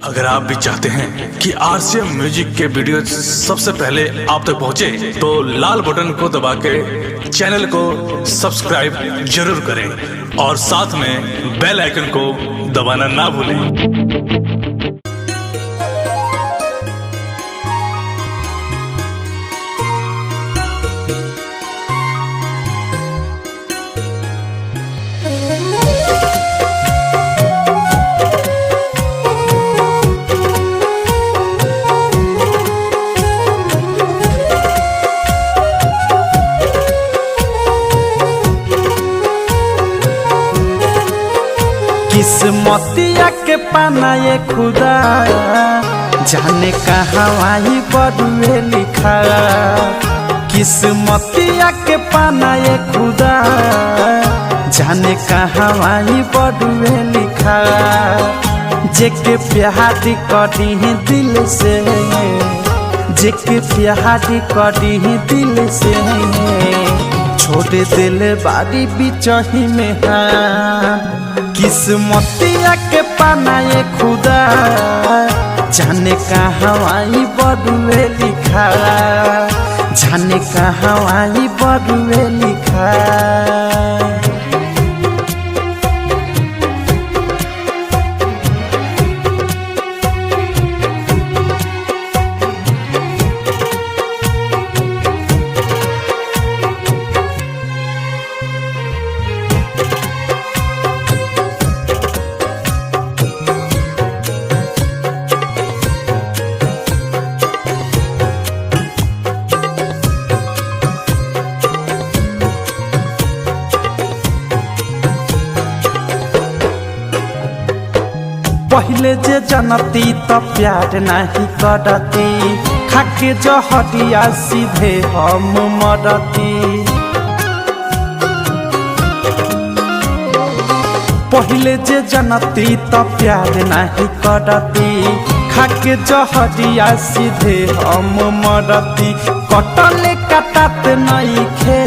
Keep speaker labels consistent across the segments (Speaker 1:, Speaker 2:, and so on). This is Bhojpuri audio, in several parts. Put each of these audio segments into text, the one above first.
Speaker 1: अगर आप भी चाहते हैं कि आरसीएम म्यूजिक के वीडियो सबसे पहले आप तक पहुंचे, तो लाल बटन को दबा के चैनल को सब्सक्राइब जरूर करें और साथ में बेल आइकन को दबाना ना भूलें।
Speaker 2: किस्मतिया के पाना ये खुदा जाने कहाँ आई बदुए लिखा। किस्मतिया के पाना ये खुदा जाने कहाँ आई बदुए लिखा। जेके प्यार करी दिल से, जेके प्यार करी दिल से छोड़ दिल बारी बिचही में हाँ। किस्मतिया के पाना ये खुदा जाने कहाँ आई बदुए लिखा, जाने कहाँ आई बदुए लिखा। पहले जे जनती तो प्यार नहीं करती, खाके जहरिया सीधे हम मरती। पहले जे जनती तो प्यार नहीं करती, खाके जहरिया सीधे हम मरती। कटले कटत नहीं खे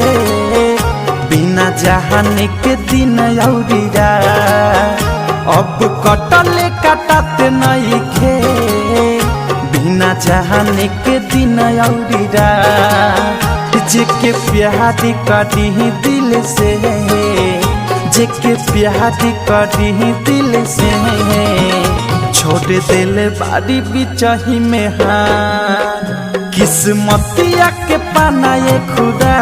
Speaker 2: बिना जहाने के दिन औरिया। अब कटले कटत नहीं खे बिना जहाने के दिन औरिया। जेके प्यार करी दिल से, जेके प्यार करी दिल से छोड़ दिल बारी बिचही में हाँ। किस्मतिया के पाना ये खुदा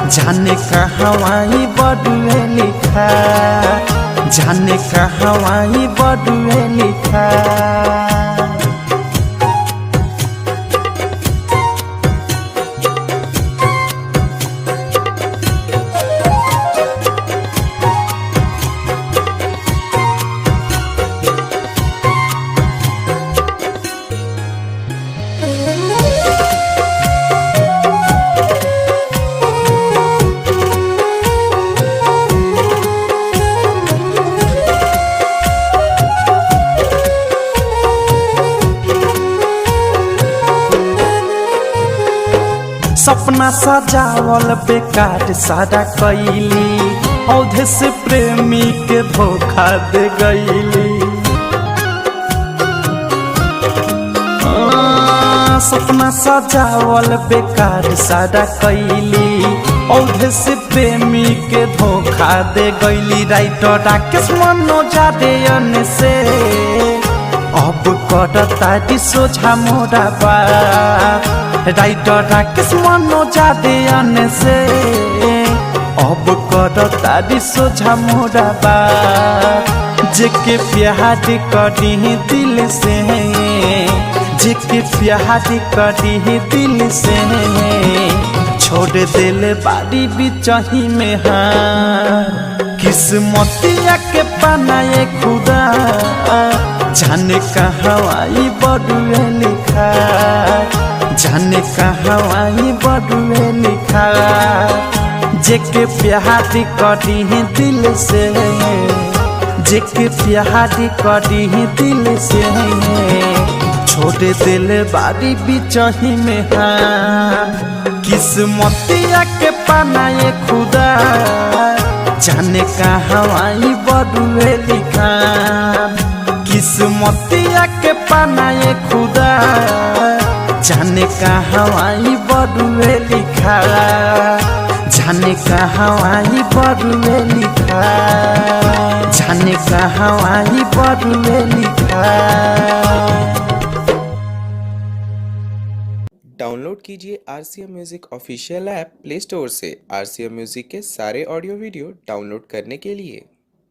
Speaker 2: जाने कहाँ आई बदुए लिखा, जाने कहाँ आई बदुए लिखा। सपना सजावल बेकार सारा कैली, औधे से प्रेमी के धोखा दे गईली। सपना सजावल बेकार सारा कैली, औधे से प्रेमी के धोखा दे गईली। राइटर राकेश मनोजादेयन से अब करता सोझा मोरा बा। राइटर राकेश मनोजादेयन से अब करता सोझा मोरा बा। जेके प्यार करी दिल से, जेके प्यार करी दिल से छोड़ दिल बारी बिचही में हाँ। किस्मतिया के पाना ये खुदा जाने कहाँ आई बदुए लिखा, जाने कहाँ आई बदुए लिखा। जेके प्यार करी दिल से, जेके प्यार करी दिल से छोड़ दिल बारी बिचही में हाँ। किस्मतिया के पाना ये खुदा जाने कहाँ आई बदुए लिखा। किस्मतिया के पानाए खुदा जाने कहाँ आई बड़ुए लिखा, जाने कहाँ आई बड़ुए लिखा, जाने कहाँ आई बड़ुए लिखा।
Speaker 3: डाउनलोड कीजिए RCM music official app play store से। RCM म्यूजिक के सारे ऑडियो वीडियो डाउनलोड करने के लिए